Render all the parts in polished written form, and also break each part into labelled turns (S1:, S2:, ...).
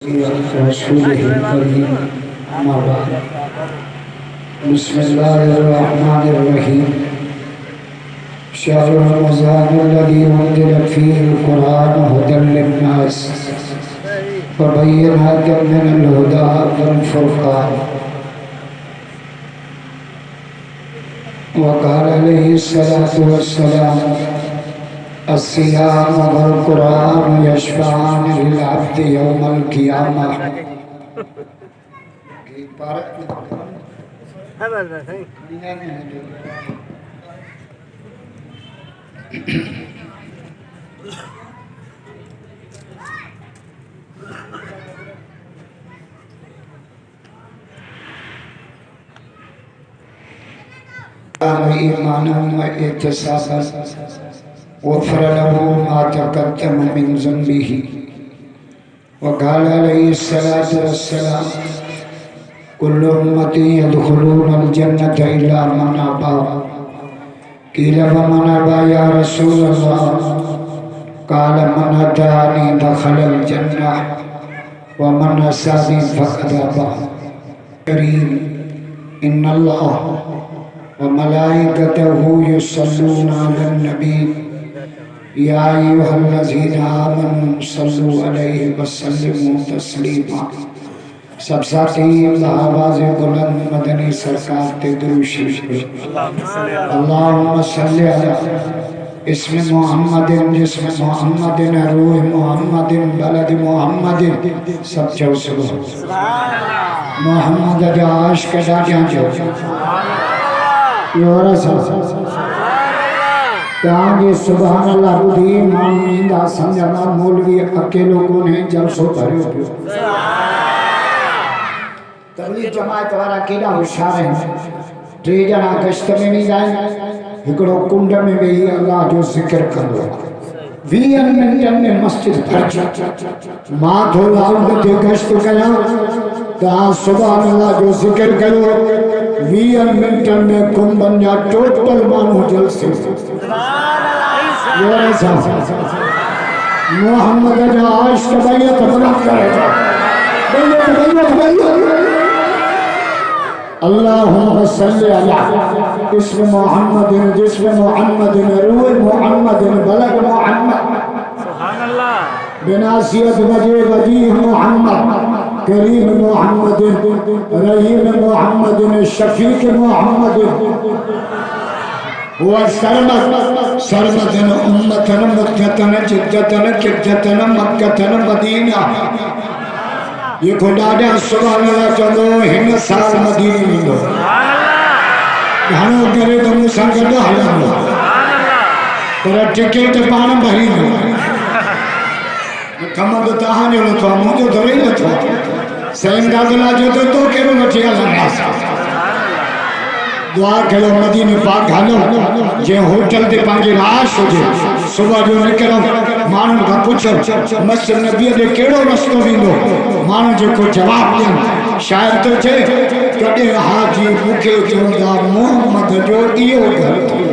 S1: रसूलिल करीम अम्मा बाद बिस्मिल्लाहिर्रहमानिर्रहीम शहर रमज़ानिल्लज़ी उनज़िला फ़ीहिल क़ुरआन हुदल लिन्नास व बय्यिनातिन मिनल हुदा वल फ़ुरक़ान व क़ाल अलैहिस्सलातु वस्सलाम अस्सियाम वल क़ुरआन यशफ़ाअन लिल अब्दि यौमल क़ियामह। ईमानन व इहतिसाबन वफ़र लहू मा तक़द्दम मिन ज़ंबिही व क़ाल अलैहिस्सलातु वस्सलाम कुल्लु उम्मती यदख़ुलूनल जन्नता इल्ला मन अबा क़ील व मन अबा या रसूलल्लाह क़ाल मन अतानी दख़लल जन्नह व मन असानी फ़क़द अबा। करीम इन्नल्लाह व मलाइकतहू युसल्लूना अलन नबी या अय्युहल्लज़ीना आमनू सल्लु अलैहि व सल्लिमू तस्लीमा। सब साथी आवाज़ बुलंद मदनी सरकार ते दुरूद शरीफ अल्लाहुम्मा सल्लि अला इस्मि मुहम्मदिन जिस्मि मुहम्मदिन रूह मुहम्मदिन बलद मुहम्मदिन। सब चो सुभान मोहम्मद जा आशिक डाडियां जो योरा सब तांगे सुभान अल्लाह बुधी मानींदा समझना मौलवी अकेलो कोने जलसो भरियो पियो। तबलीग जमात वारा केड़ा होशियार है। टे जना गश्त में नहीं जाए हिकड़ो कुंड में वेही अल्लाह जो जिक्र कंदो 20 मिनटन में मस्जिद भर मां थो लाउंड ते गश्त कया ता सुभान अल्लाह जो जिक्र कयो 20 मिनटन में कुंभन जा टोटल मानू जलसे मोहम्मद जा आशिक बैयत बना करे अल्लाहुम्मा सल्लि अला इस्मि मुहम्मदिन जिस्मि मुहम्मदिन रूह मुहम्मदिन बलग मुहम्मद सुभान अल्लाह बिनासियत वजह वजीह मुहम्मद करीम मुहम्मदिन रहीम मुहम्मदिन शफीक मुहम्मदिन व सरमतन उम्मतन मुद्दतन जिद्दतन किद्दतन मक्कतन मदीना। ये खुदाडा सुभान अल्लाह चलो हिन साल मदीने में दो घणो करे तो मूंसां गॾु हलंदो पर टिकट पाण भरींदो कम तो तव्हांजो नथो मुंहिंजो थोरी नथो सैन दादला जो तो कहिड़ो वठी हलंदासीं। दुआ कयो मदीने पाक हलो जे होटल ते पंहिंजी राश हुजे सुबह जो निकिरो माण्हुनि खां पुछो मस्जिद नबीअ ॾे कहिड़ो रस्तो वेंदो माण्हू जेको जवाबु ॾियनि शायदि तो चए कॾहिं हाजी मूंखे चवंदा मोहम्मद जो इहो घर थी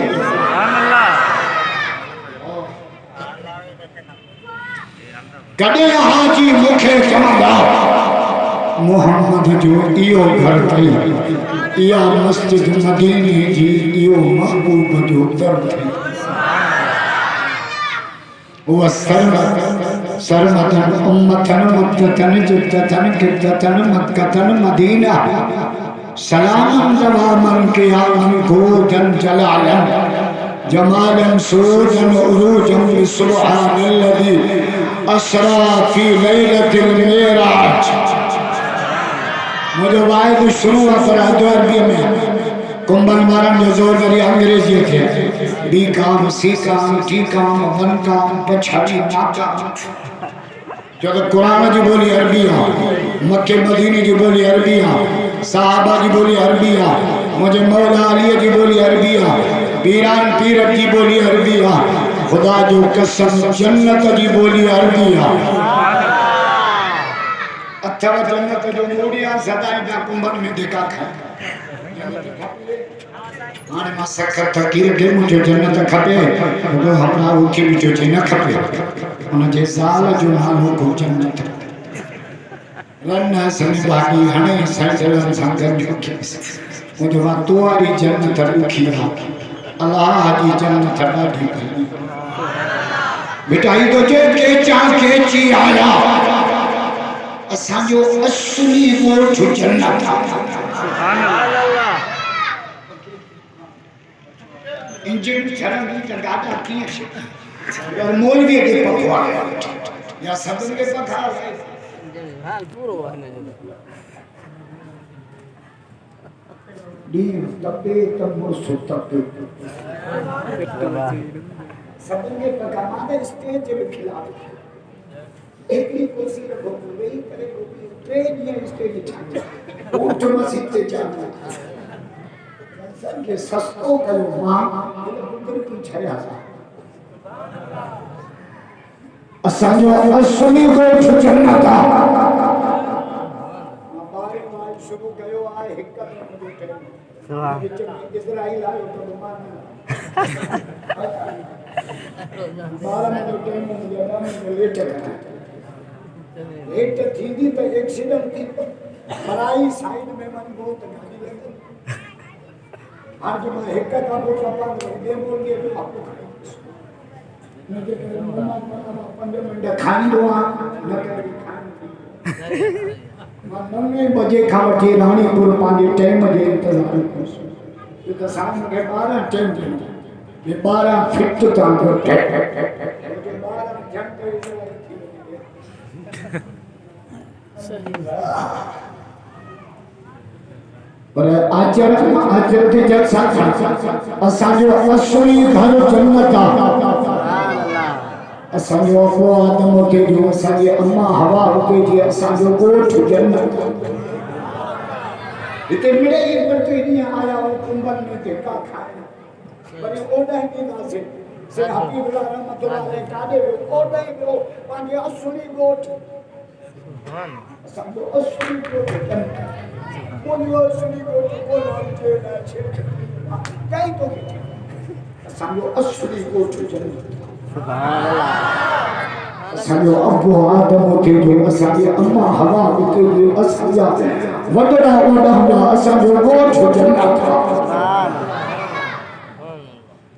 S1: कॾहिं हाजी मूंखे चवंदा मोहम्मद जो इहो घर थई इहा मस्जिद मदीने जी इहो महबूब जो दर थी। वो सरमतन उम्मतन मुद्दतन जिद्दतन किद्दतन मक्कतन मदीना सलामन जवामन क़ियामन गोदन जलालन जमालन सुरूजन उरूजन बिसुब्हानल्लज़ी असरा फी लैलतिल मेराज। मुझे वायद शुरू पर अरबी में कुंभन वारन जो जोर करी अंग्रेजी थे बी काम सी काम टी काम वन काम पछाड़ी ना काम जो कुरान की बोली अरबी है मक्के मदीने की बोली अरबी है साहबा की बोली अरबी है मुझे मौला अली की बोली अरबी है पीरान पीर की बोली अरबी है खुदा जो कसम जन्नत की बोली अरबी है अथवा जन्नत जो मूड़ियां सदाई जा कुंभन में देखा खा हाणे मां सखर फ़कीर खे मुंहिंजो जन्नत खपे तो हमरा उखे बि जो न खपे उनजे ज़ाल जो नालो को जन्नत रन्ना सनी बागी हने संजलन संगन जो मुझे बात तुआरी जन्नत रुखिया अल्लाह जी जन्नत ॾाढी मिटाई तो के चाके ची आया असांजो असली ॻोठ जन्नत सुभान अल्लाह इंजन चरंदी त गाॾा कीअं छे और मौलवी के पकवा या सभिनि खे पका हाल पूरो वहने डी तपे तमो सुतपे सभिनि खे पका माने स्टेज जे खिलाफ एक ही कुर्सी रखो वही करे टे ॾींहं स्टेज छा ऊठ मस्जिद ते जाना संगे सस्तो कयो मां पुत्र की छया असांजो असली ॻोठ जन्नत आहे बारे मां शुरू कयो आहे हिक मिनट जो टाइम इज़राइल आयो तो मान 12 मिनट टाइम में लेट लेट थींदी त एक्सीडेंट थी फराई साइड में मन बहुत गाड़ी लगी आज मैं एक का बोल रहा हूं ये बोल के आपको मुझे 15 मिनट खान दो न मैं 9 बजे खा वठी रानीपुर पांजे टाइम जे इंतजार ये तो शाम के 12 टाइम ये 12 फिट था जो 12 घंटे पर आचरण के जग साथ असांजो असली घर जन्नत आहे असांजो अबो आदम उते जो असांजी अम्मा हवा उते जी असांजो ॻोठ जन्नत हिते मिड़े ई बटे ॾींहं आया हो कुंभन में धिका खाए वरी ओॾां ई ॾींदासीं से हबीबुल्लाह रहमतुल्लाह अलैह काॾे वियो ओॾां ई वियो पंहिंजे असली ॻोठ असांजो असली ॻोठ जन्नत बोलियो असली ॻोठ बोलो जे ना छे कई तो असांजो असली ॻोठ जन्नत सुभान अल्लाह असांजो अबो आदम उते जो असांजी अम्मा हवा उते जो असांजा वॾड़ा वॾा असांजो ॻोठ जन्नत सुभान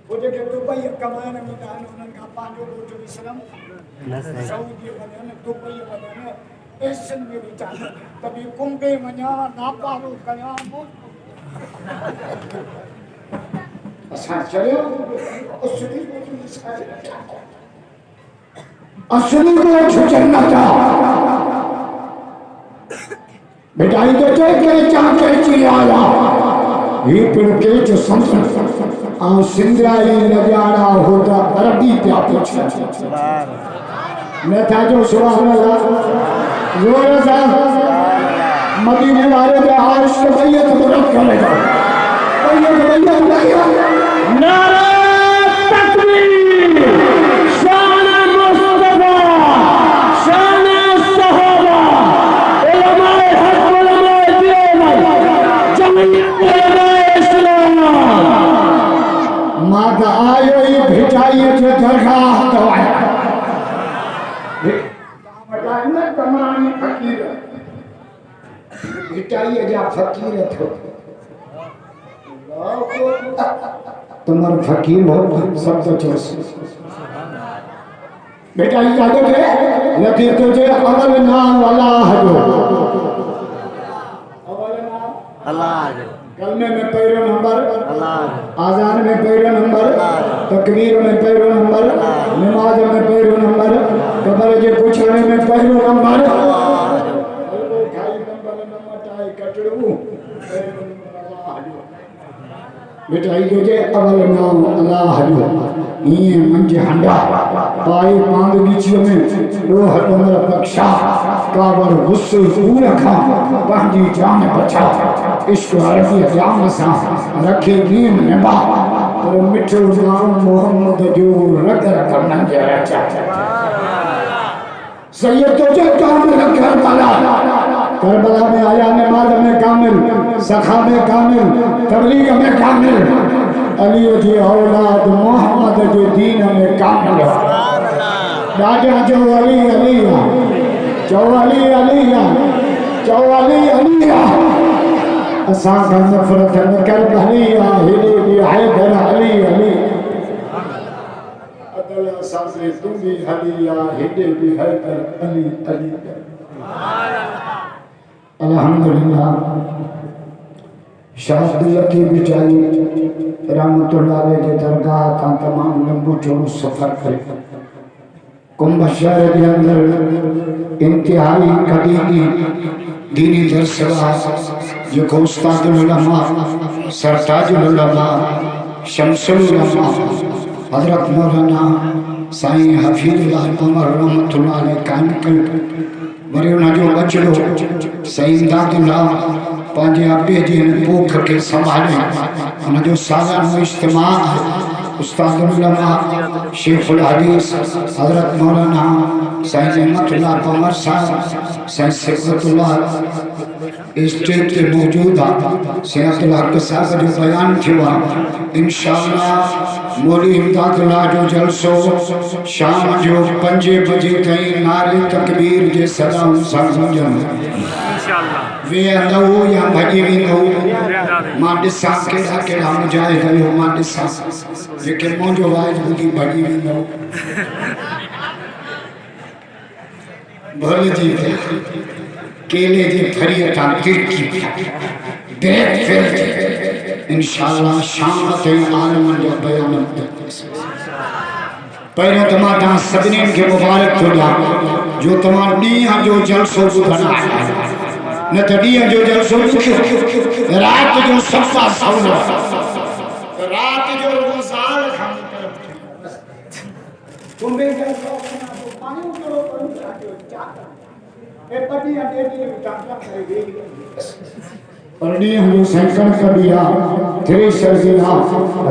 S1: वो जेके दुबई कमाइण में आहिनि उन्हनि खां पंहिंजो ॻोठ विसरम सऊदी वञनि दुबई वञनि एशियन में भी जाना कभी कुंभे वञा नापारो कया असां चयो असली ॻोठ जन्नत बेटा ये तो के चाके ची आया ये पिण के जो संत आ सिंधराई नजारा होता अरबी पे पूछ मैं था जो सुभान अल्लाह जोर से मदीने वाले के आर्श के बैयत मुरत करेगा बैयत नारा तकबीर शान मुस्तफा शान सहाबा उलमाए हक उलमाए दीन जमीयत उलमाए इस्लाम मां आयो ही भेटाई जो दरगाह दवाया न कमानी फकीर भिटाई जा फकीर थो तुम्हार फकीर हो सब तो चोस बेटा ये जादो के लती तुझे अवल नाम अल्लाह जो अवल नाम अल्लाह जो कलमे में पहला नंबर अल्लाह आजान में पहला नंबर तकबीर में पहला नंबर नमाज में पहला नंबर कबर के पूछने में पहला नंबर बेटा ये जे अवल नाम अल्लाह जो ये मंज हंडा पाए मांग बीच में वो हटमर बख्शा काबर गुस्से पूरा खा पंहिंजी जान बचा इश्क अरबी जाम सा रखे नीम नबा और मिठो नाम मोहम्मद जो रग रग मंजर चा सैयद तुझे कामिल करबला में आया नमाज में कामिल सखा में कामिल तबलीग में कामिल अली जी औलाद मोहम्मद जो दीन में कामिल राजा जो अली अली जो अली अली अली अलिया असा का नफरत न कर भलिया हिले भी हैदर अली अली अदल असा से तू भी हलिया हिले भी हैदर अली अली अल्हम्दुलिल्लाह शाह अब्दुल लतीफ बिचारी रहमतुल्लाह अलैह के दरगाह का तमाम लंबू चौड़ो सफर करे कुंभ शहर के अंदर इंतहाई कदीमी दीनी दरसगाह जो उस्तादुल उलमा सरताजुल उलमा शमसुल उलमा हजरत मौलाना साईं हफीजुल्लाह कमर रहमतुल्लाह अलैह कायम कयो वरी उन जो बचड़ो साईं दादुल्लाह पंहिंजे अबे जी पोख खे संभाले उन जो सालानो इज्तिमा उस्तादुल उलमा शेखुल हदीस हजरत मौलाना साईं रहमतुल्लाह कमर साहब साईं सिकतुल्लाह स्टेज ते मौजूद है सियातुल हक साहब जो बयान थियो इंशाअल्लाह मौली इमदादुल्लाह जो जलसो शाम जो 5 बजे ताईं नारे तकबीर जे सलाम सां गुंजन इंशाअल्लाह वे अंदो या भजी वेंदो मां ॾिसां कहिड़ा कहिड़ा मुजाहिद आहियो मां ॾिसां जेके मुंहिंजो वाइद ॿुधी भजी वेंदो भल जी केले जी फरीअ तां तिरकी बैग फिर इंशाअल्लाह शाम ते आलमन जो बयान पहिरियों त मां तव्हां सभिनी खे मुबारक थो ॾियां जो तव्हां ॾींहं जो जलसो ॿुधण आया न त ॾींहं जो जलसो ॾुखियो राति जो सफ़ा सवलो राति जो रोज़ाल खां तुम्हें जलसो पानी करो ए पटी अटे दी उतारता करे पर ॾींहं जो सैकड़ कबिया थ्रेशर जी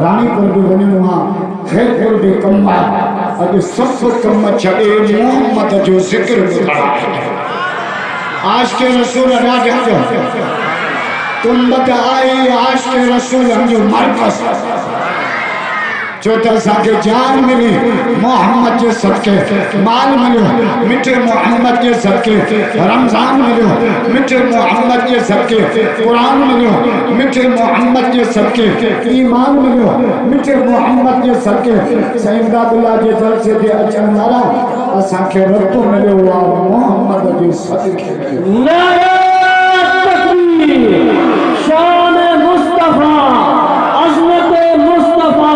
S1: रानीपुर बि वञणो आहे खैरपुर बि कमु आहे अॼु सभु कम छॾे मोहम्मद जो ज़िक्र ॿुधणु आश के रसूल राजा जो तुंबत आई आश के रसूल जो मरकज़ जो त असांखे जान मिली मोहम्मद जे सदके माल मिलियो मिठे मोहम्मद जे सदके रमज़ान मिलियो मिठे मोहम्मद जे सदके क़ुरान मिलियो मिठे मोहम्मद जे सदके ईमान मिलियो मिठे मोहम्मद जे सदके साईं दादुल्लाह जे जलसे ते अचण वारा असांखे रब मिलियो आहे मोहम्मद जे सदके नारे तकबीर शान मुस्तफा अज़मत मुस्तफा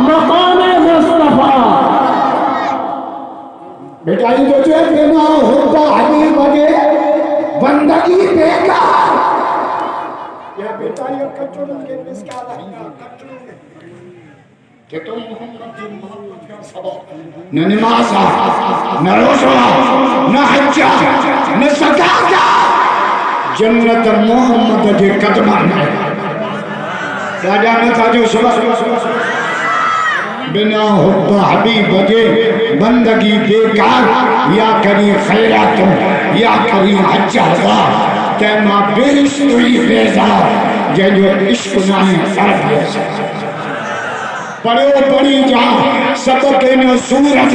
S1: मकाम मुस्तफा बेटा ये जो है बिना हुब्बा हबीब के बंदगी बेकार या बेटा ये कचोड़ के मिसका लहंगा कचोड़ के तुम मोहम्मद जी मोहम्मद का सबक न नमाज न रोज़ा न हज न ज़कात जन्नत मोहम्मद के कदमन में राजा ने था जो सबक बिना हुब्बा हबीब के बंदगी बेकार या करी खैरात या करी हज हजार तैमा बेरिश हुई बेजार जंहिंजो इश्क नाहे पढ़ो पढ़ी जा सबक इन सूरज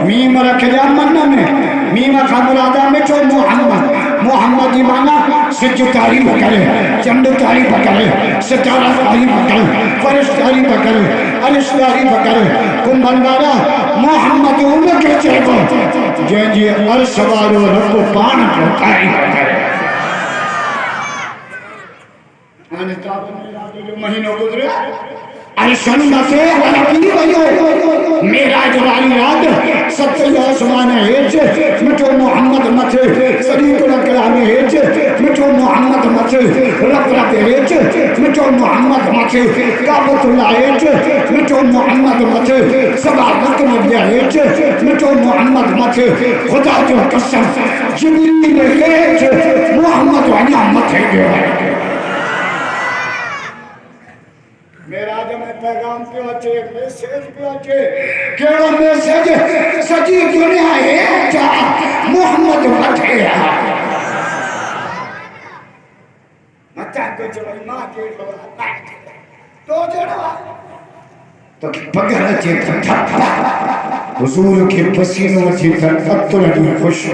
S1: मीम रखजा मन में मीम का मुरादा मिठो मोहम्मद मोहम्मद की माना सिज तारीफ करे चंद तारीफ करे सितारा तारीफ करे फरिश तारीफ करे अरिश तारीफ करे कुंभलवारा मोहम्मद उनके चइबो जंहिंजी अर्श वारो रब पाण को तारीफ करे हाणे ताबो जो महीनो गुजरियो अर्शन मथे अरबी वयो मेराज वाली रात सत्य आसमान हेच मिठो मोहम्मद मथे सदी कुल कलाम हेच मिठो मोहम्मद मथे रब रब हेच मिठो मोहम्मद मथे काबतुल्लाह हेच मिठो मोहम्मद मथे सबा वक्त में हेच मिठो मोहम्मद मथे खुदा जो कसम जिब्रील हेच मोहम्मद वाला मथे गयो मेराज में पैगाम पियो अचे मैसेज पियो अचे केड़ो मैसेज सजी दुनिया है जा मोहम्मद मथे मता को चलो मां के तो जड़वा तो पगर अचे था हुजूर के पसीनो अचे था अतरनी खुश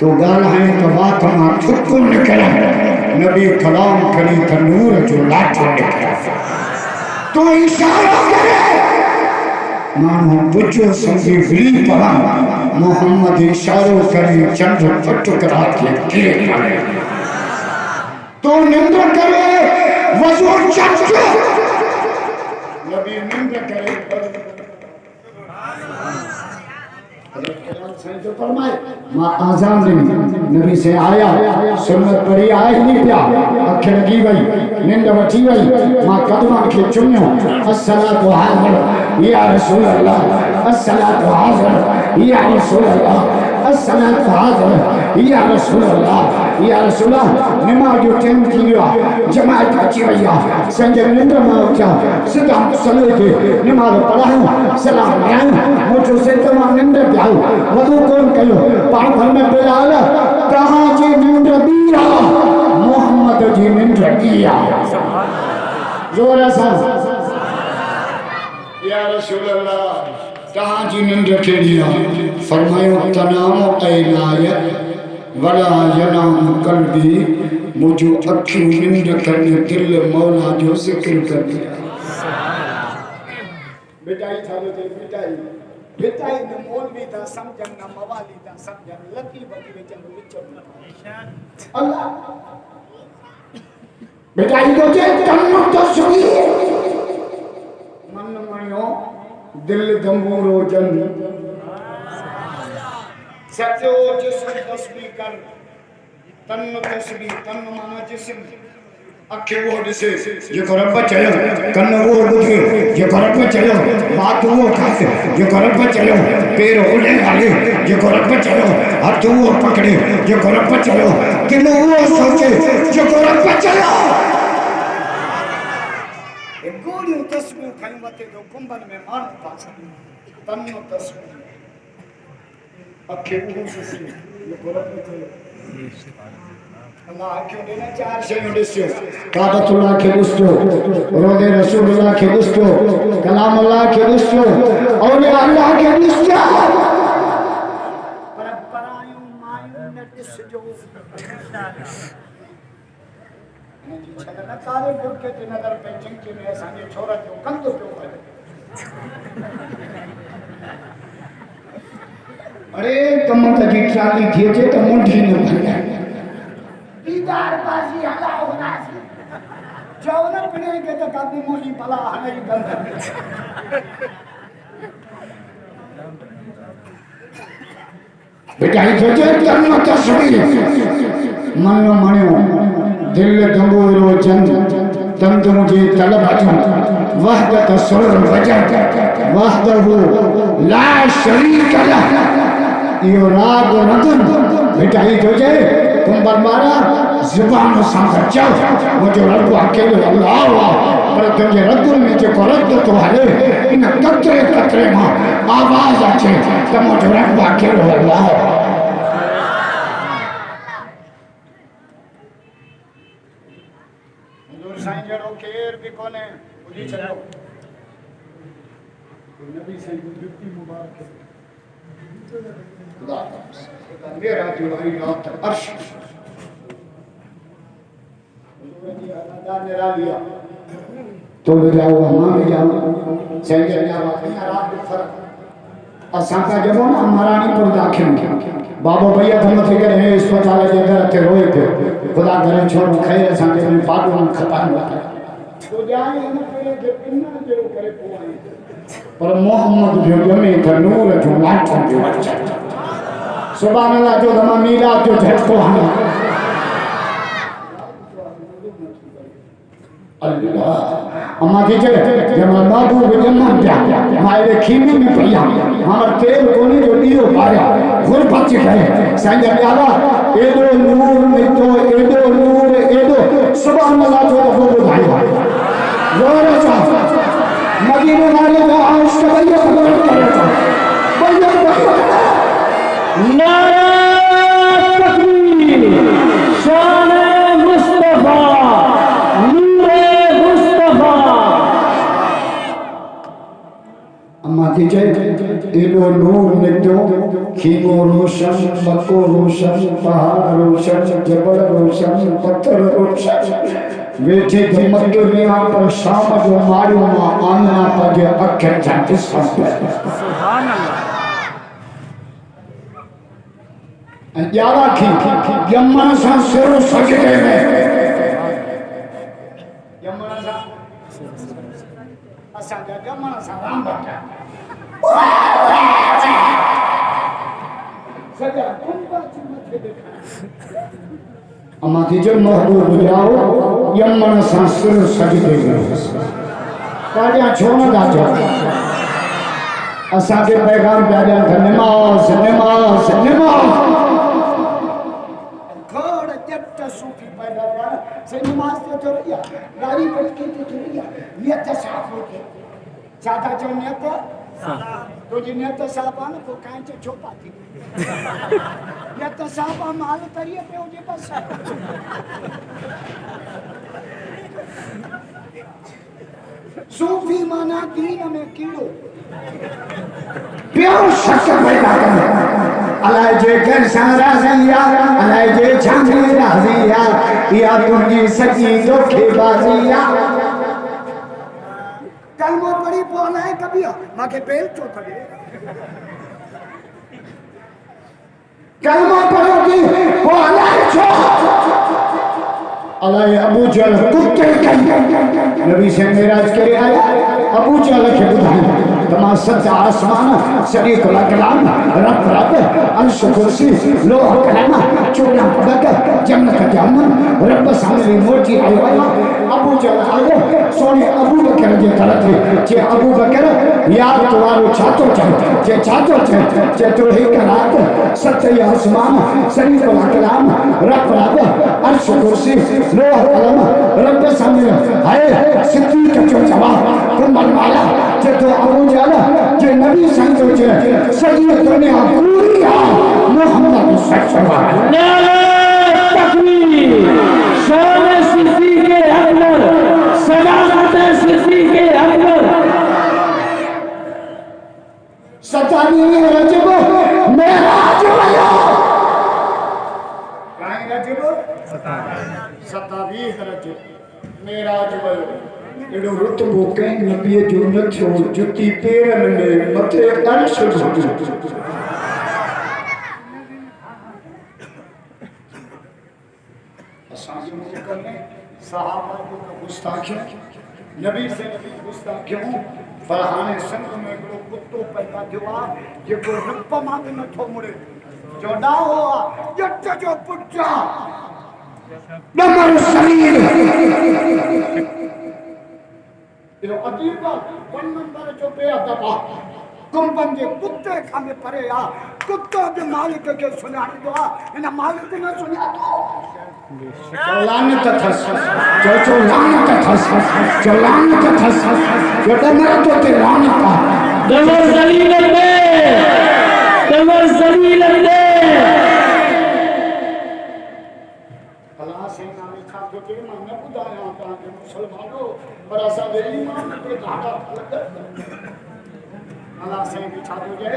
S1: तो गाल है तो बात मां छुपको निकला नबी कलाम करी तो नूर जो लाठो निकला तो इशारा करे मानो बुझो संगी विली पड़ा मोहम्मद इशारो करे चंद्र पटकरा के गिरे पड़े तो निंद्र करे वजू चक्र नबी निंद्र करे जो फरमाए मां आजान दिन नबी से आया सुन्नत पढ़ी आए नहीं पिया अखि लगी वई निंड वठी वई मां कदमन के चुमियो अस्सलातु हाज़िर या रसूल अल्लाह अस्सलातु हाज़िर या रसूल अल्लाह अस्सलातु हाज़िर या रसूल अल्लाह या रसूल अल्लाह नमाज जो टाइम थी वियो जमात अची वई आहे संजय निंड मां उठा सिधा सले के नमाज पढ़ायो सलाम ॾियां मुझो से तमाम निंड पियायो वदू कौन कयो पाण घर में बिलाल कहां जी निंड बीरा मोहम्मद जी निंड किया जोर से या रसूल अल्लाह कहां जी निंड केड़िया फरमायो तनाम ऐनायत वला यनाम कल्बी मुझो अखी निंड करने दिल मौला जो जिक्र कर दिया बेटाई थालो ते बेटाई बेटाई न मौलवी ता समझन न मवाली ता समझन लकी बकी विचन विच अल्लाह बेटाई तो जे तन्नो तस्वीर मन मणियो दिल दंबूरो जन सचो जिस्म तस्वीर कर तन तस्वीर तन माना जिस्म अखे वो दिसे ये करब चलो कन्न वो बुझे ये करब चलो बात वो खाते ये करब चलो पैर उड़े वाले ये करब चलो हाथ वो पकड़े ये करब चलो दिल वो सोचे ये करब चलो एक गोली तस्वीर खाई मते तो कुंभन में मान पास तन तस्वीर अखे वो दिसे ये करब चलो अल्लाह क्यों देना चार शयूं ॾिसियो कादतुल्लाह खे ॾिसियो रोदे रसूलुल्लाह खे ॾिसियो कलामुल्लाह खे ॾिसियो औलिया अल्लाह खे ॾिसियो पर परायूं मायूं न ॾिसिजो छॾण कारे बुरके ते नज़र पे चिंकी में असांजे छोरा जो कंधु पियो करे अरे कमत जी ट्राली थी अचे त मुंडी न भरे दीदार बाजी हला होना जौनर बने के तो कभी मोही भला नहीं बंद बेटा ही सोचे तन्नो तस्वीर मन मणियो दिल दंबूरो जन तंद मुझे तलब अचन वहदत सुर वजद वहदहु ला शरीक लह यो राग रतन बेटा ही सोचे कुंभल मारा जुबान सां चओ मुझो रब अकेलो अल्लाह पर तुझे रब में जो रद तो हले इन कतरे कतरे मां आवाज अचे त मुझो रब अकेलो अल्लाह हुजूर साईं जड़ो केर भी कोने बुझी चलो नबी साईं की जुती मुबारक खुदा मेरा दिवारी रात अर्श तो जाओ हम जाओ सही जाओ रात फर्क असां का जब ना महारानी पर दाखिल बाबा भैया थम थे करे अस्पताल जे अंदर थे रोए थे खुदा करे छोड़ खैर असां के में पाडो खपान तो जाए न करे जे पिन्ना जो करे पोए पर मोहम्मद जो जमे थ नूर जो लाठो जो सुभान अल्लाह जो दमा मीला जो झटको हमें अल्लाह अम्मा के जमा बाबू के जन्म क्या मारे खीमे में पड़िया हमार तेल कोने जो दियो पाया खुद बच गए संग प्यारा एदो नूर में तो एदो नूर एदो सुभान अल्लाह जो बोलो भाई जोर से मदीने वाले का आश भैया खबर करो भैया नारा तकबीर शान मुस्तफा अम्मा की जय एडो नूर निकतो खीमो रोशन, मक्को रोशन, पहाड़ रोशन, जबल रोशन, पत्थर रोशन। वेठे तो मक्के में आप पर शाम जो मारू मां आना पजे अखे झट सब। सुभान अल्लाह। यावा खी यमन सा सिर सजदे में यमन सा असा यमन सा राम बटा सजा कुंबा चिमथे देखा अमा जो महबूब जाओ यमन सा सिर सजदे में काडिया छोड़ दाजो असा के पैगाम प्यारे नमाज नमाज नमाज सूफी पैदा हुआ सही नमाज तो चोरिया गाड़ी पटकी तो चोरिया नियत साफ हो के ज्यादा जो नियत तो जी नियत साफ आने तो काहे से छुपा थी नियत साफ आ माल तरिए पे हो जे बस सूफी माना दीन में कीड़ो प्यार शक पैदा करे अलाए जे कर सारा जिया अलाए जे छांगे राजिया या तुझी सची धोखेबाजिया कलमो पड़ी बोलाए कभी माके बेल चो करे कलमो पढ़ोगी बोलाए छो अलाए अबू जहल कुत्ते नबी से मेराज के आया अबू जहल के बुधाई तमा सच्चा आसमान सरी कोला कलाम रब रब अर्श कुर्सी लोह कलम चूना पदक जन्नत जामन रब सामने मोटी आयो अबू जहल आयो सोने अबू बकर जे तरफ जे अबू बकर यार तुम्हारो छातो जे छातो जे तो एक रात सच्चा आसमान सरी कोला कलाम रब रब अर्श कुर्सी लोह कलम रब सामने हाय सिद्दीक जो जवाब कुंभल वाला जे तो अबू जहल जे नबी संतो जे सही दुनिया पूरी आ मोहम्मद सच्चा नारे तकबीर शान सिद्दीक अकबर सदाकत सिद्दीक अकबर सतानी रजब मेराज वाला काहे रजब सतावी रजब मेराज वाला एडो रुतबो कहीं नबी जो न थियो जुती पेरन में मथे अर्श भुज असांजो करने सहाबा को गुस्ताखियों नबी से नबी गुस्ताखियों फरहाने संग में एडो कुत्तो पैदा थियो जेको रुप मां न थो मुड़े जो ना हुआ जट जो पुट्टा नमर शरीर यो अदीबा वन नंबर जो बेअदब कुंभन जे कुत्ते खाने परे आ कुत्ता जे मालिक के सुनाई दो इन मालिक ने सुना दो लानत थस जो लानत थस जो लानत थस जो डमर तो ते लानत दमर जलील दे दमर जलील दे अल्लाह से नाम खा दो के मन बुदाया ता के मुसलमानो पर असा दे ईमान पे घाटा लग अल्लाह से बिछा दो जे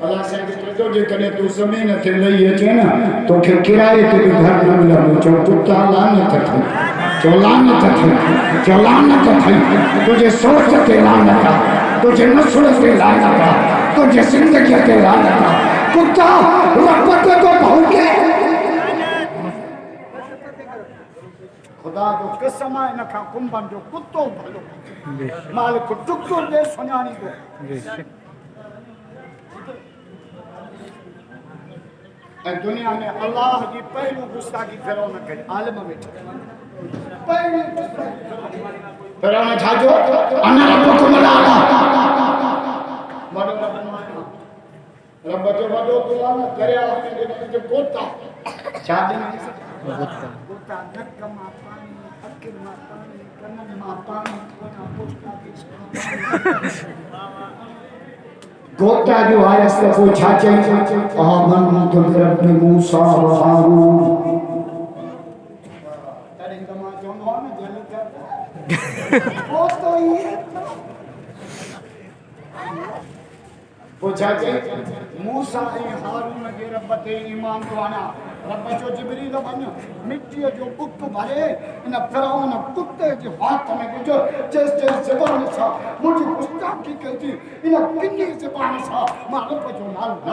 S1: अल्लाह से जो जे कने तू जमीन ते लई अचे ना तो के किराए ते भी घर न मिला जो कुत्ता लानत थी जो लानत थी जो लानत थी तुझे सोच ते लानत तुझे नस्ल ते लानत तुझे जिंदगी ते लानत कुत्ता रब्बत तो भौंके खुदा जो कसम है न खा कुंभन जो कुत्तो भलो मालिक टुकड़ो दे सुनानी दो दुनिया में अल्लाह की पहलू गुस्ताखी फिरौन करे आलम में पहली फिरौन छाजो अना रब्बुकुम अला वडो रब जो वडो दुआन करे आपने जो कोता छादी में कोता नक मा पानी अखिर मा पानी कनन मा पानी कोना पोस्टा की गोता जो आया से वो छाचे आमन तो रब्बी मूसा व हारून तेरे दमा जो न जल कर वो तो ये वो छाचे मूसा ऐं हारून जे रब ते ईमान थो आणा रब जो जिबरील वञ मिटीअ जो बुत भरे इन फिरौन कुते जे हाथ में विझो जेसि ज़बान सां मुंहिंजी गुस्ताखी कई इन किनी ज़बान सां मां रब जो नालो न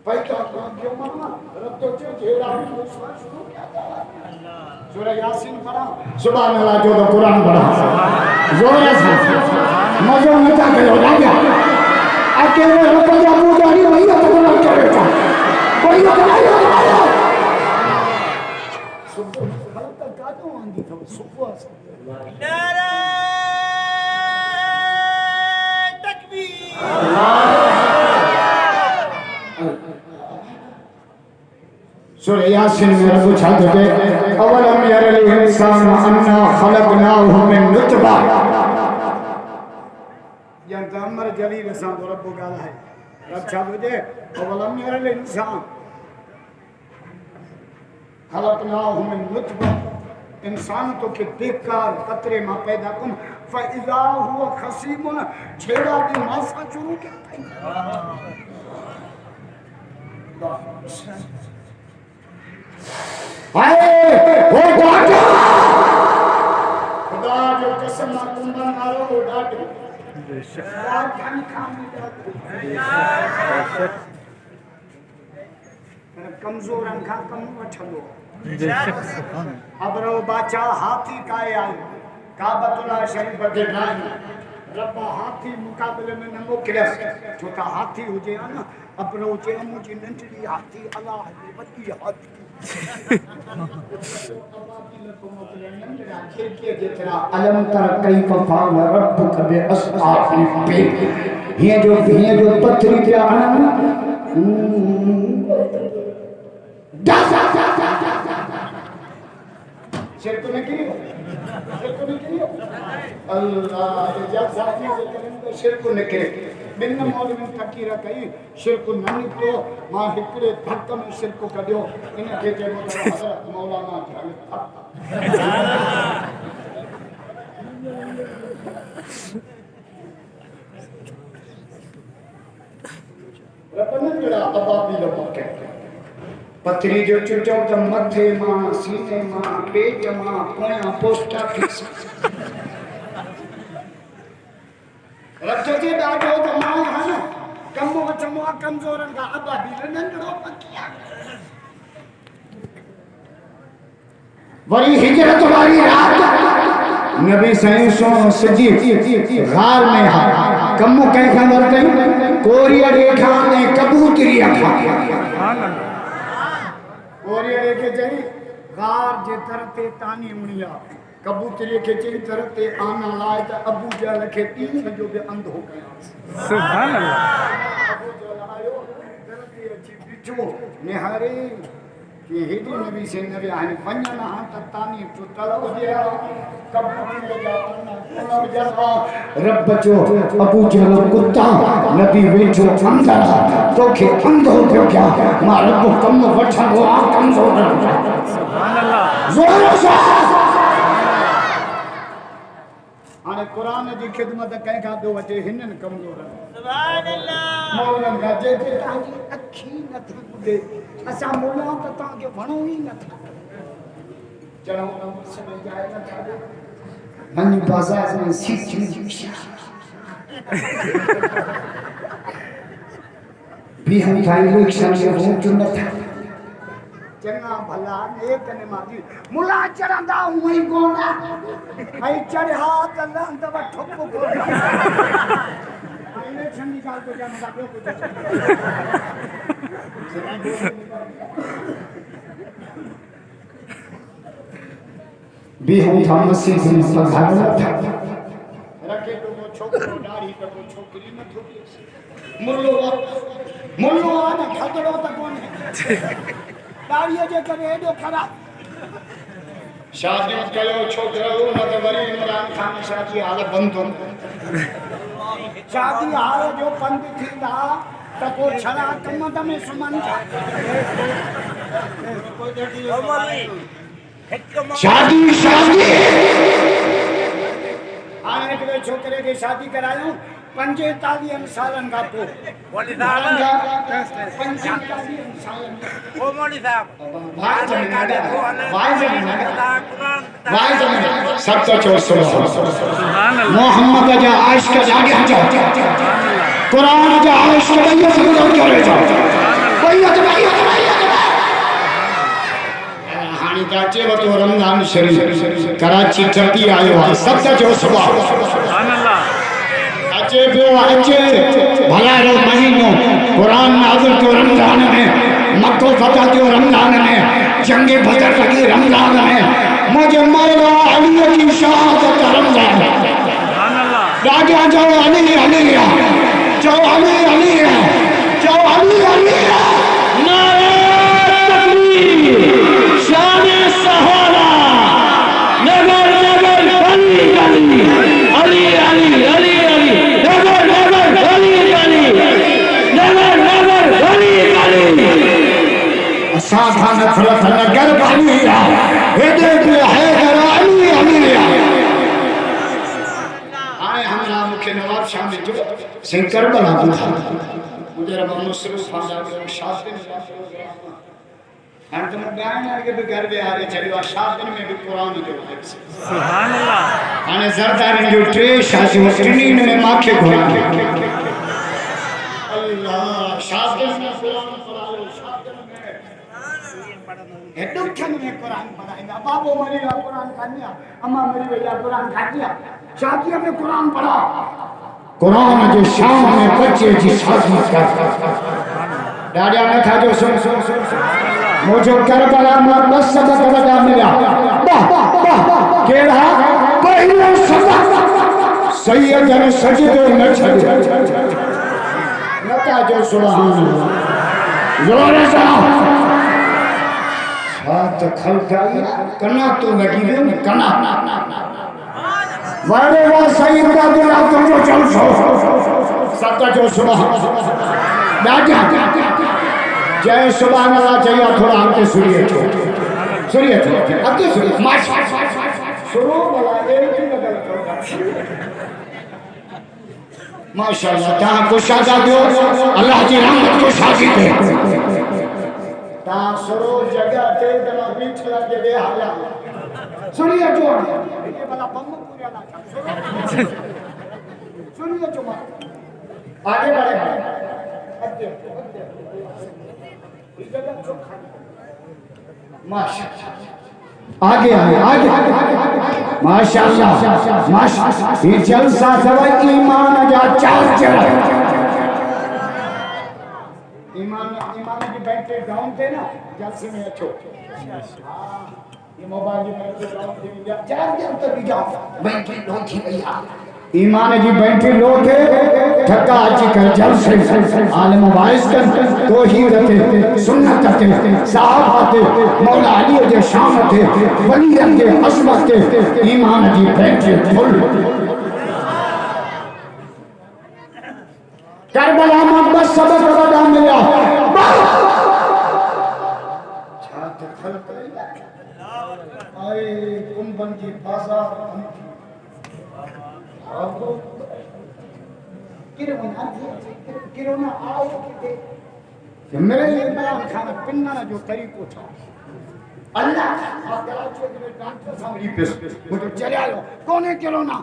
S1: वठां पैदा क्यों मामा रब तो जेड़ा मूसा शुरू किया था सूरह यासीन पढ़ा सुभान अल्लाह जो तो कुरान पढ़ा जोर से मजो नता कयो राजा अकेले रब जा पूजारी भैया तो कुरान करेगा भैया बनायो सुबह हालत कादो आंदी तो सुबह नारा तकबीर सूरह यासीन में रब छाते थे अवलम यरल इंसान अन्ना खलकनाहु मिन नुतफा या तमर जलील सां रब गाला है रब छाते थे अवलम यरल इंसान खलकनाहु मिन नुतफा इंसान तो के बेकार कतरे मां पैदा कम फइजा हुआ खसीमुन छेड़ा दी मासा शुरू क्या हाय वो डाटा खुदा जो कसम ना कुंभन मारो वो डाटा बेशक खामी बेशक कमजोर अंखा कम वठलो बेशक अब रो बाचा हाथी काए आयो काबतुल्लाह शरीफ के नाम रब हाथी मुकाबले में न मोकिलियस छो त हाथी हुजे न अपनो चे मुंहिंजी नंढड़ी हाथी अलाह जी वॾी हाथी अलम तर कैफ फ़अल रब्बुक बिअस्हाबिल फील ये जो पत्थरी पे आना शिरक में क्यों अल्लाह जब साथी से करेंगे शिरक न करे बिन मौलवी तकीर कई शिरक न निकतो मां हिकड़े धक में शिरक कढियो इन के चयो हज़रत मौलाना रतन जड़ा अबाबील मौके पथरी जो चुचो त मथे मां सीने मां पेट मां पोया पोस्ट ऑफिस रत जे ॾाढो त मां है न कम वठमो कमज़ोरन का अबाबील नंढड़ो पकिया वरी हिजरत वाली रात नबी साईं सो सजी गार में हा कम कह खबर कई कोरिया रेखा ने कबूतरी खा कोरिया के जई गार जे तरते तानी उणिया कबूतरी के चई तरते आना लाए त अबू जहल के तीन जो बे अंधो कया सुभान अल्लाह अबू जहल आयो तरते अची बिचो निहारे कि हेडी नबी से नबी आने वन्ना हां त तानी तो तलब जे कबूतरी जा आना तलब जा रब जो अबू जहल कुत्ता नबी वेठो अंदर तो के अंधो पियो क्या मां रब कम वठो आ कमजोर सुभान अल्लाह जोर से आने कुरान जी खिदमत कहीं का दो वजे हिनन कमजोर सुभान अल्लाह मौलाना गाजे के ताजी अखी न थी बुदे असा मौलाना त ता के वणो ही न था चलो हम सब जाए न था मन बाजार में सीट भी हम थाई इलेक्शन में वोट न था चंगा भला नेक ने मागी मुला चढ़ंदा हुई गोंडा आई चढ़ा त लंद व ठप गोंडा इलेक्शन निकाल तो जाना दो कुछ भी हम थामसी से पघार था रखे तो वो छोकरो दाढ़ी तो वो छोकरी न थोड़ी मुल्लो आ न खतरो त कोने दाढ़ी जे करे एडो खराब शादी कयो छोकरो न त वरी इमरान खान शादी हाल बंद हो शादी हाल जो बंद थींदा त को छड़ा कम में सुमन शादी हाणे हिकिड़े छोकिरे खे शादी करायूं 45 सालन खां पोइ
S2: मोदी साहब
S1: 45 सालन
S2: ओ मोदी साहब
S1: सब तो चो सुभान अल्लाह मोहम्मद जा आशिक जागे जाओ कुरान जा आशिक भैया सब करे जाओ भैया तो हाणे त अचेव थो रमज़ान शरीफ़ कराची टपी आयो आहे सब चो सुभान अल्लाह अचे पियो अचे भलारो महीनो कुरान नाज़िल थियो रमज़ान में मक्को फतह थियो रमज़ान में जंगे बदर लगी रमज़ान में मुझे मौला अली की शहादत रमज़ान सुभान अल्लाह राजा जो अली अली जो अली अली जो अली अली नारे तकबीर शान सहारा नगर नगर गली गली अली अली अली अली नगर नगर गली गली नगर नगर गली गली साधा नफरत नगर गली हेदे भी है अली अली हाणे हमरा मुख्य नवाब शाह में जो सिंह करबला था मुझे रब मुसरूफ फाजा शादी में अंत में गायन आगे भी घर में आ रहे चलियो शादी में भी कुरान जो सुभान अल्लाह हाने जरदारी जो ट्रे शादी वटनी ने माखे घोड़ा अल्लाह शादी में कुरान पढ़ाओ शादी में एडुक्शन में कुरान पढ़ाएगा बाबू मरी कुरान खानिया अम्मा मरी भैया कुरान खानिया शादी में कुरान पढ़ा कुरान जो शाम में बच्चे जी शादी कर डाडिया में था जो सुन सुन सुन मुझे करबला में बस सबक बता मिला वाह वाह केड़ा पहला सबक सैयद ने सजदे न छड़े नता जो सुभान अल्लाह जोर से बात खलकाई कना तो लगी रे कना वारे वाह सैयद का दिला तुमको चल सो सत्ता जो सुभान राजा जय सुभान अल्लाह चाहिए थोड़ा हमके सुनिए अब तो सुनिए माशाअल्लाह ता को शादा दो अल्लाह की रहमत को शादी दे ता सरो जगह ते दला बीच लगे दे हाला सुनिए जो ये वाला बम पूरा ना सुनिए जो आगे बढ़े आगे आगे आगे माशाअल्लाह माशाअल्लाह ये जलसा सवा ईमान जा चार्जर ईमान ईमान की बैटरी डाउन थे ना जलसे में अच्छो ये मोबाइल की बैटरी डाउन थी चार्जर तो भी जाओ बैटरी लो थी भैया ईमान की बैटरी लो थे ठक्का अची कर जल से आलम वाइस कर तौहीद थे सुन्नत थे सहाबा थे मौला अली जे शान थे वलियन के असमत थे ईमान की बैटरी फुल करबला में बस सबक बता मिला छात खलक आए कुंभन की बाजार किरोना आओ कि मेरे लिए बयान खाना पिन्ना जो तरीको था अल्लाह कराची में डॉक्टर सामरी पे मुझे चले लो कौन है किरोना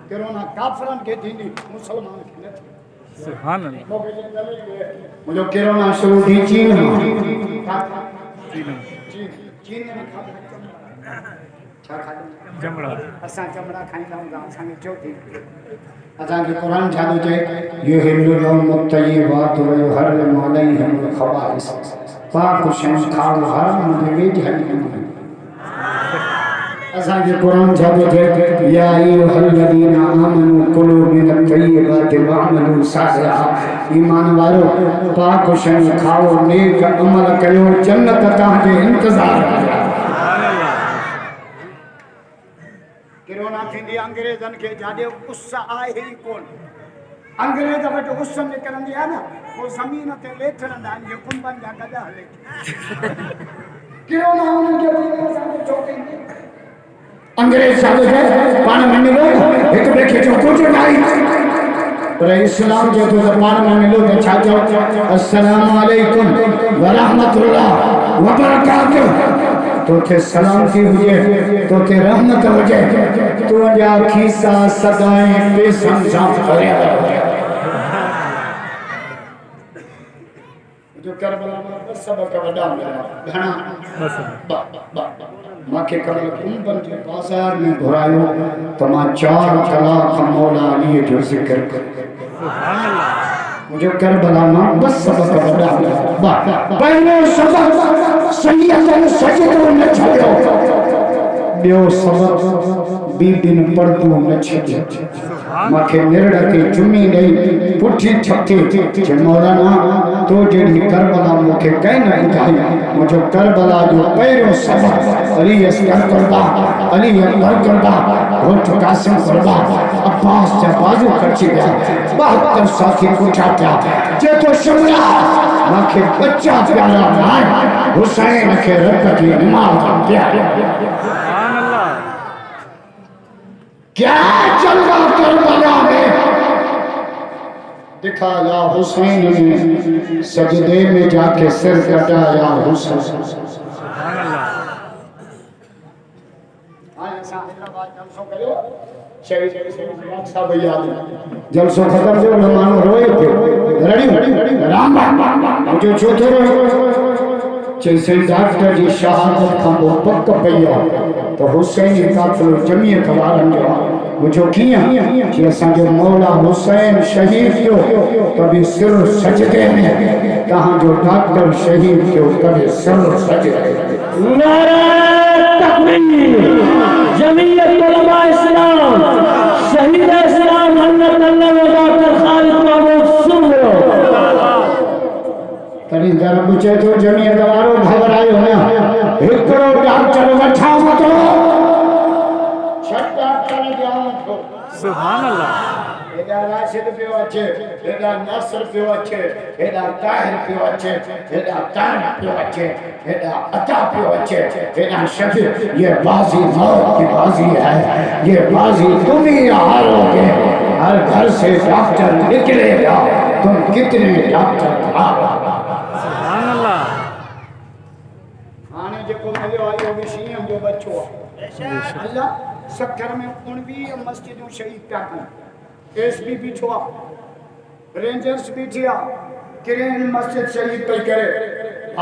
S1: किरोना काफरन के दीनी मुसलमान के नहीं सुभान अल्लाह मुझे किरोना शुरू थी चीन में चीन में खा चमड़ा असां चमड़ा खाईंदा हूंदा असांखे चो थी असांखे कुरान छातो चए युहिल्लुल मुत्तय्यिबात व युहर्रिमु अलैहिमुल ख़बाइस पाक शयूं खाओ हराम जे वेझ हली असांखे कुरान छातो चए या अय्युहल्लज़ीना आमनू कुलू मिनत तय्यिबाति वअमलू सालिहा ईमान वारो पाक शयूं खाओ नेक अमल कयो जन्नत तव्हांजे इंतज़ार आहे किरोना थींदी अंग्रेजन के जाडे उस आहे ही कोन अंग्रेज वटि उस निकरंदी आहे न वो जमीन ते लेथरंदा आहिनि जे कुंभन जा गदा हले किरोना उन्हनि खे चोटी अंग्रेज साहब पाण में मिलो हिक ॿिए खे जो कुझु नाई पर इस्लाम जो तो ज़बान में मिलो तो छा चओ अस्सलाम वालेकुम व रहमतुल्लाह व बरकातुहू तो थे सलामती हुजे तो थे रहमत हुजे तुझा खीसा सदाएं पेसन सां भरियल हुजे जो करबला में सबक वडा मिला घणा माके कल कुंबन के बाजार में घुरायो तो मां 4 कलाक मौला अली जो जिक्र कर सुभान अल्लाह जो करबला में बस सबक वडा मिला पहलो सबक सैयदन सजदो न छड़ो बियो सबक बीबिन पर्दो न छड़ो माके निरड़ के चुमी गई पुठी छक्के जे मौलाना तो जेडी करबला मुके कहीं न बुधाई मुझो करबला जो पहिरो सबक अली असगर करबा अली अकबर करबा होठ कासिम करबा अब्बास जा बाजू कच्ची गया 72 साथी उठा क्या जे तो शमला माके बच्चा प्यारा नाय हुसैन के रब की नमाज प्यारा सुभान अल्लाह क्या चल रहा करबला में दिखा या हुसैन ने सजदे में जाके सिर कटा या हुसैन सुभान अल्लाह जलसो खत्म जो मानो रोए पे रड़ी राम जो चौथो जैसे डॉक्टर जी शहादत का पक पया तो हुसैन काफिलो जमीयत वारन जो मुझो किया कि असा जो मौला हुसैन शहीद थियो तभी सिर सजदे में कहां जो डॉक्टर शहीद थियो तभी सिर सजदे
S3: नारा तकबीर जमीयत उलमा इस्लाम शहीद इस्लाम हज़रत अल्लाह डॉक्टर खालिद महमूद सुमरो
S1: तरी जरा पूछे तो जमीयत वारो घबरायो ना एकड़ो डॉक्टर वठा मतो छट डॉक्टर जाओ तो
S3: सुभान अल्लाह
S1: एदा राशिद पियो अचे एदा नासर पियो अचे एदा ताहिर पियो अचे एदा तार पियो अचे एदा अता पियो अचे एदा शफी ये बाजी मौत की बाजी है ये बाजी तुम ही हारोगे हर घर से डॉक्टर निकलेगा तुम कितने डॉक्टर हारो
S3: सुभान अल्लाह
S1: आने जेको मिलियो आयो विशीम जो बच्चो अल्लाह सकर में 19 मस्जिदों शहीद पिया कन एसपी भी छुआ रेंजर्स भी थिया किरेन मस्जिद शहीद पे करे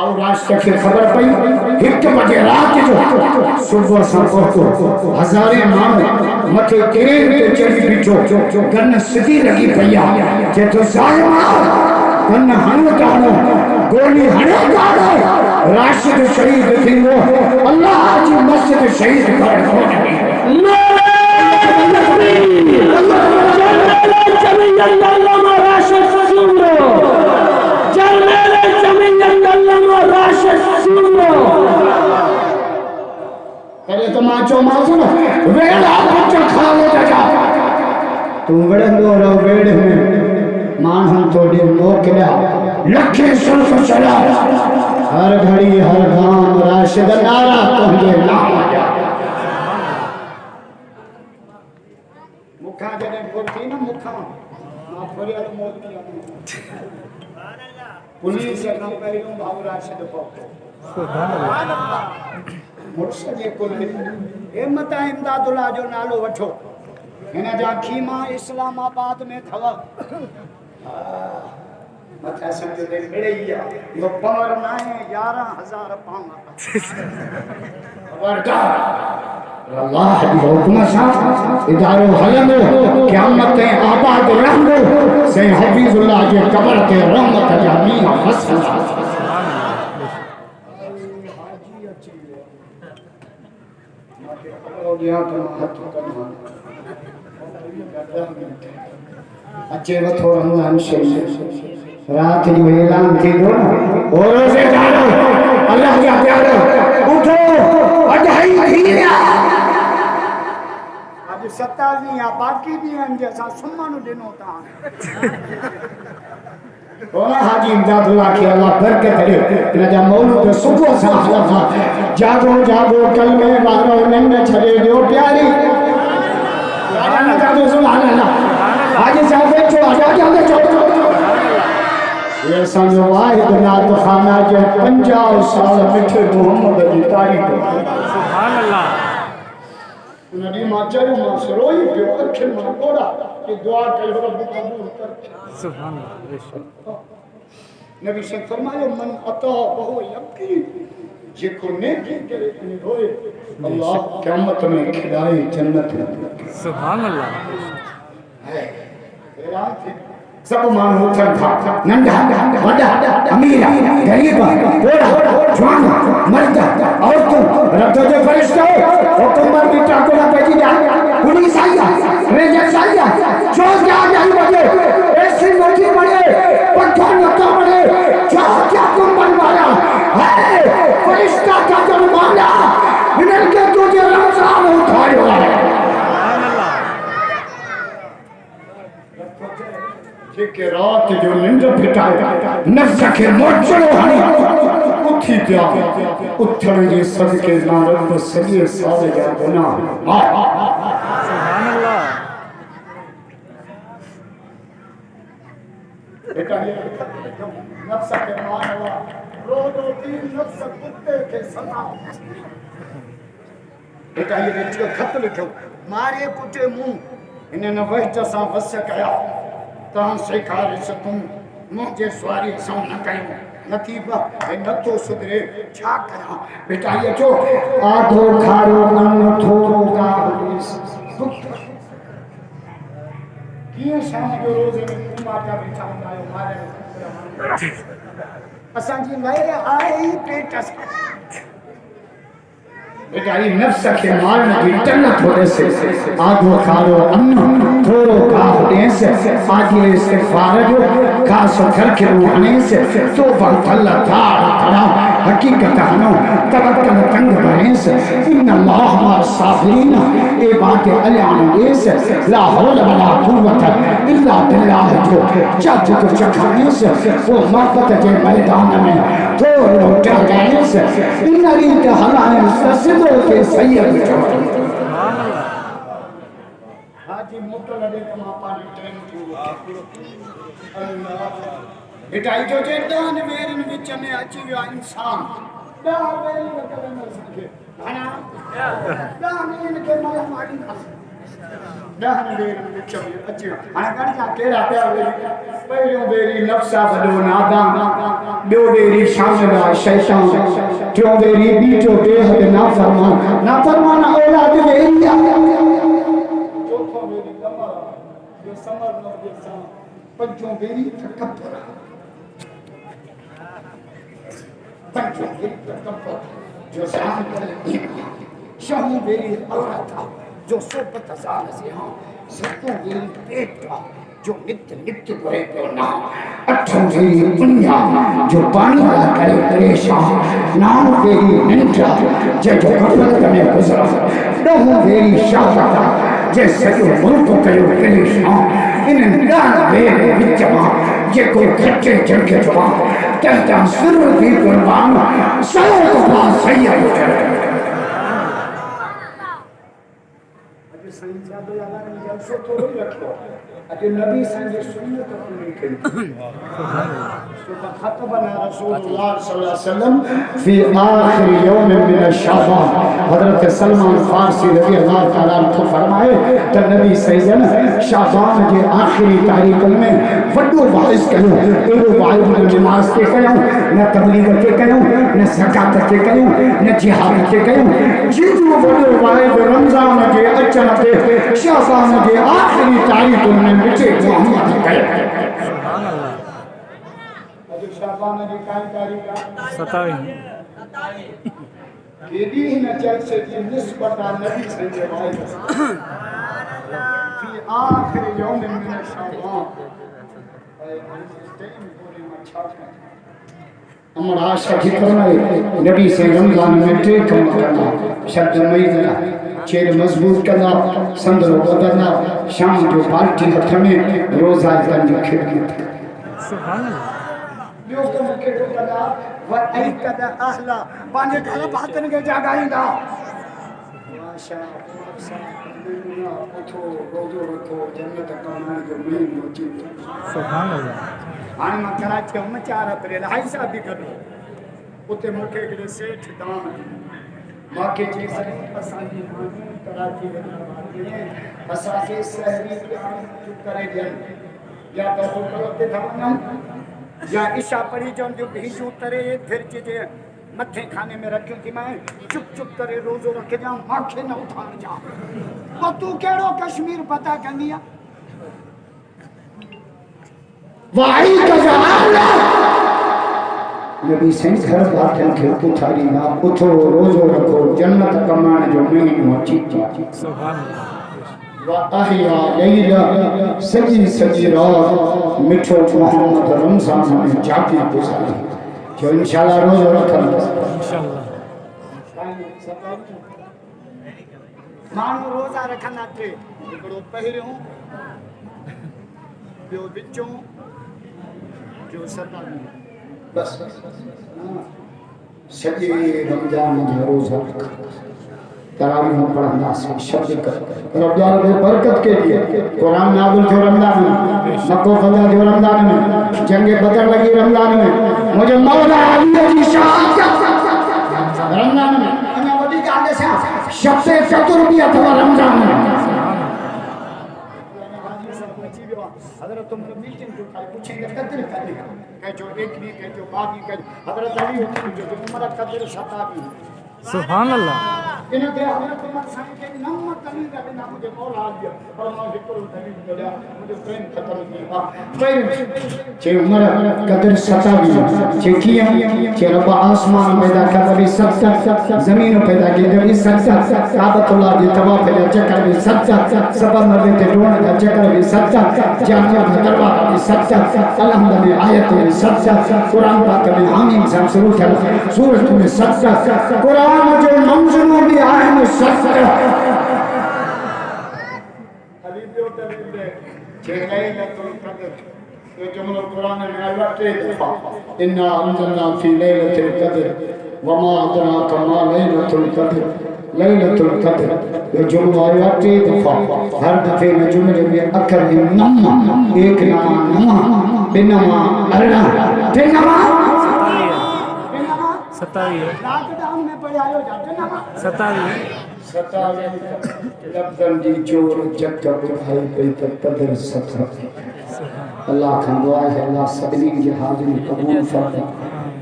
S1: और राष्ट्र की खबर पई 1 बजे रात जो सुबह सा पहुंचो हजारे माण्हू मथे किरेन ते चढ़ी बीठो गन सिधी लगी पईया जे तो सालमा गन हणो कानो गोली हणो कानो राशिद शहीद थींदो अल्लाह जी मस्जिद शहीद कर अरे तो माचो मासो ना वेड़ा बच्चा खाओ जा तू वड़ंदो रहो वेड़ में मानहु थोड़ी मोकला लखे सुल्फ चला हर घड़ी हर गांव राशिद नारा तुझे नाम जा मुखा जने बोलती ना मुखा मां फरियाद मौत की सुभान अल्लाह पुलिस से काम करियो भाव राशिद पहुंचो सुभान अल्लाह मुर्शिद जे कुल हिम्मत इमदादुल्लाह जो नालो वठो हिन जा खीमा इस्लामाबाद में थव मथा संजो दे मिले या यो पावर नाए 11000 पावर खबरदार अल्लाह जी हुक्म सा इदारो हलंदो क़यामत ते आबाद रहंदो से हफीजुल्लाह जे कब्र ते रहमत जा मींह फसल अचे वथो रमजान शरीफ रात जो ऐलान थी दो ना और रोज़ेदारो अल्लाह जा प्यारो उठो अढाई थी गया आज 27 या बाकी दी हन जैसा सुमन दिनो ता ओला हाजी इमदादुल्लाह के अल्लाह बरकत करे राजा मौलूद सुबह सा हला जागो जागो कल में बारो नंद छड़े जो प्यारी राजा ने जादो सुभान अल्लाह हाजी साहब बैठो आजा क्या बैठो ये समझो वाहिद नात खाना जे 50 साल मिठे मोहम्मद की तारीफ
S3: सुभान अल्लाह
S1: नबी मां चयो मां सरोई पियो अखिन मां कोड़ा कि दुआ कयो रब कबूल कर
S3: सुभान अल्लाह बेशक
S1: नबी से फरमायो मन अता बहु यकी जेको नेकी करे ने रोए अल्लाह क़यामत में खिलाए जन्नत में
S3: सुभान अल्लाह
S1: है ऐलान थी सब माण्हू उथनि था नंढा वॾा अमीर ग़रीब बूढ़ा जवान मर्द औरतूं रब जो फ़रिश्तो हुकूमत बि टाकोड़ा पइजी विया पुलिस आई रेंजर्स आई जो क्या नहीं बजे ऐसी नथी बने पठो नथो बने जो क्या कुंभन वाला है फ़रिश्ता का जुर्माना हिननि खे तुंहिंजे रमज़ान उठायो आहे
S3: सुभान अल्लाह
S1: जेके रात जो निंड फिटाए नफ्स खे मोचड़ो हणी उथी पिया उथण जे सदके सां रब सॼे साल जा गुनाह
S3: सुभान अल्लाह
S1: बेटा ये नफ्स के मारवा रोज़ो तीन नफ्स कुत्ते के सता बेटा ये लिखो खत लिखो मारे कुटे मुंह इन न वहज सां वस कया तहां सेखारे सतूं मुझे सवारी सां न कयो नतीबा ए नथो सुधरे छा कया बेटा ये जो आधो खारो अन्न थोरो का किए शाम जो रोज़ में माता बिठा आयो मारे असां जी लहर आहे ही पेट सां बेटा ये नफ्स के मारने की टन थोड़े से आधो खारो अन्न थोड़ो गाह से आगे इस्तिग़फ़ार जो खासो घर के रूहानी से तो बंतल्ला थार खड़ा हकीकत हनो तवक्कल तंग बने से इन अल्लाह मा साबिरीन ए बात अलियान से ला हौल वला कुव्वत इल्ला बिल्लाह जो जज को चखाने से वो मोहब्बत के मैदान में थोड़ो टहलने से इन रीत हलाए ससिदो के सैयद जो हाजी मोटो लगे कमा पानी ट्रेन अल्लाह बेटा जो जेदान वेरन विच में अची वियो इंसान दा वेरन करे न सके हाना दा वेरन के माया मारी दा वेरन विच में अची हाना कर जा केड़ा पिया पहिलो बेरी नफ्सा बडो नादान बियो बेरी शामिला शैतान टियों बेरी बीठो बेहद नाफरमान औलाद वेरी चौथो बेरी कमर जो समर न देसा पंचों बेरी तकब्बुर पंचों बेरी तकब्बुर जो शाम करे शहू बेरी औरत जो सोबत साल से हां सतों बेरी पेट जो नित्य नित्य करे तो ना अठों बेरी दुनिया जो पानी वाला करे परेशान नाम बेरी निंद्रा जो गफलत में गुजरा दहू बेरी शाहत जे सजो मुल्क कयो परेशान इन ॾह बेरी विच मां जेको खटे जंग जवा तहता सिर भी कुर्बान सयो दफा सैयद अॼु साईं साहब लॻाइण जलसो थोरो ई रखियो अॼु नबी संगे सुन्नत पूरी कई ख़तबना रसूलुल्लाह सल्लल्लाहु अलैहि वसल्लम फी आखिर यौम मिन शाबान हजरत सलमान फारसी रज़ी अल्लाह तआला अन्हु फरमाए त नबी सैयदन शाबान जे आखिरी तारीख़ में वॾो वाइज़ कयो एॾो वाइज़ न नमाज़ ते कयूं न तबलीग ते कयूं न ज़कात ते कयूं न जिहाद ते कयूं जेतिरो वॾो वाइज़ रमज़ान जे अचण ते शाबान जे आखिरी तारीख़ में मिठे मोहम्मद कयो
S3: सुभान अल्लाह
S1: अॼु शाबान जी काई तारीख़ आहे
S3: 27
S1: केॾी हिन जलसे जी निस्बत आहे नबी संगे वाइज़ फी आखिर यौम मिन शाबान अमर आशा की फरमाए नबी से रमजान में टे कम करना शब्द मई देना चेर मजबूत करना संदरो बदलना शाम जो बाल्टी हथ में रोजा तंज खिदमत
S3: सुभान अल्लाह
S1: बियो कम के करना व ऐकद अहला पांजे घर बातन के जागाईंदा माशाअल्लाह उठो रोज़ो रखो जन्नत कमाने जो मेन मौजूद
S3: सुभान अल्लाह
S1: हाणे मां कराची में 4 अप्रैल हाई शादी करो उते मूंखे हिकिड़े सेठ दान मांखे चई सॼी असांजी माण्हू कराची में असांखे शहरी चुप करे ॾियनि या त होटल ते था वञूं या ईशा पढ़ी चवनि जो भीजूं तरे फिरज जे मथे खाने में रखियूं थी मैं चुप चुप करे रोज़ो रखे जा मांखे न उठाण जा पोइ तूं कहिड़ो कश्मीर पता कंदी आहे वाही कजाल नबी से घर बातन के पुछारी ना उठो रोज़ो रखो जन्नत कमाने जो मेन मौजूद
S3: सुभान अल्लाह
S1: वाहिया लैला सजी सजी रात मिठो मोहम्मद रमजान में जाती गुजारी जो इंशाल्लाह रोज़ो रखन
S3: इंशाल्लाह
S1: माण्हू रोज़ा रखंदा टे हिकिड़ो पहिरियों ॿियो विचों जो सता बस सॼे रमजान जो रोज़ा तरावी में पढ़ना से शब्द कर रमजान में बरकत के लिए कुरान नाज़िल जो रमजान में मक्का फतह जो रमजान में जंगे बदर लगी रमजान में मुझे मौला अली की शहादत रमजान में अना वडी ॻाल्हि छा शब्द चतुर्भी अथवा रमजान में हज़रत उमर मीटिंग जो खाई पूछेंगे कदर करेगा कह जो एक भी कह जो बागी कह हज़रत अली जो उमर कदर शताबी
S3: सुभान अल्लाह
S1: इन के हज़रत उमर साईं के नम तली रखना मुझे मौला आ गया पर मां हिकड़ो तली गया मुझे प्रेम खत्म किया फिर जे उमर कदर शताबी जे किया जे रब आसमान पैदा कर भी सत्ता जमीन पैदा की भी सत्ता काबतुल्लाह के तवाफ के चक्कर भी सत्ता सबब नबी के ढूंढ का चक्कर भी सत्ता जामिया का दरबार भी सत्ता अल्हम्दुलिल्लाह आयत में सत्ता कुरान पाक में हामीम से शुरू किया सूरत में सत्ता कुरान जो मंजूर भी आए में सत्ता अली जो तबीले चेहरे लतुल कदर ये जुमला कुरान में आया 3 दफा इन्ना अंजलना फी लैलतिल कदर वमा अदराका मा लैलतुल कदर लैलतुल कदर ये जुमला आया 3 दफा हर दफे में जुमले में अखर है नमा एक नमा बिनमा अरना बिनमा
S3: 27
S1: लॉकडाउन में पढ़े आयो जाते ना
S3: 27
S1: लफ्ज़न जी चोर जग बुधाई पे कदर सत्ता अल्लाह का दुआ है अल्लाह सभी की हाजिरी कबूल फरमा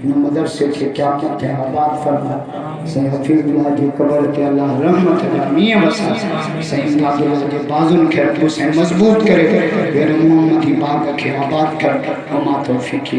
S1: इन मदरसे के क्या क्या है आबाद फरमा सही हफीजुल्लाह की कब्र के अल्लाह रहमत मियां वसा सही अब्दुल्लाह के बाजुन के रब से मजबूत करे मेरे मोहम्मद की बाग के आबाद कर हमा तौफीक की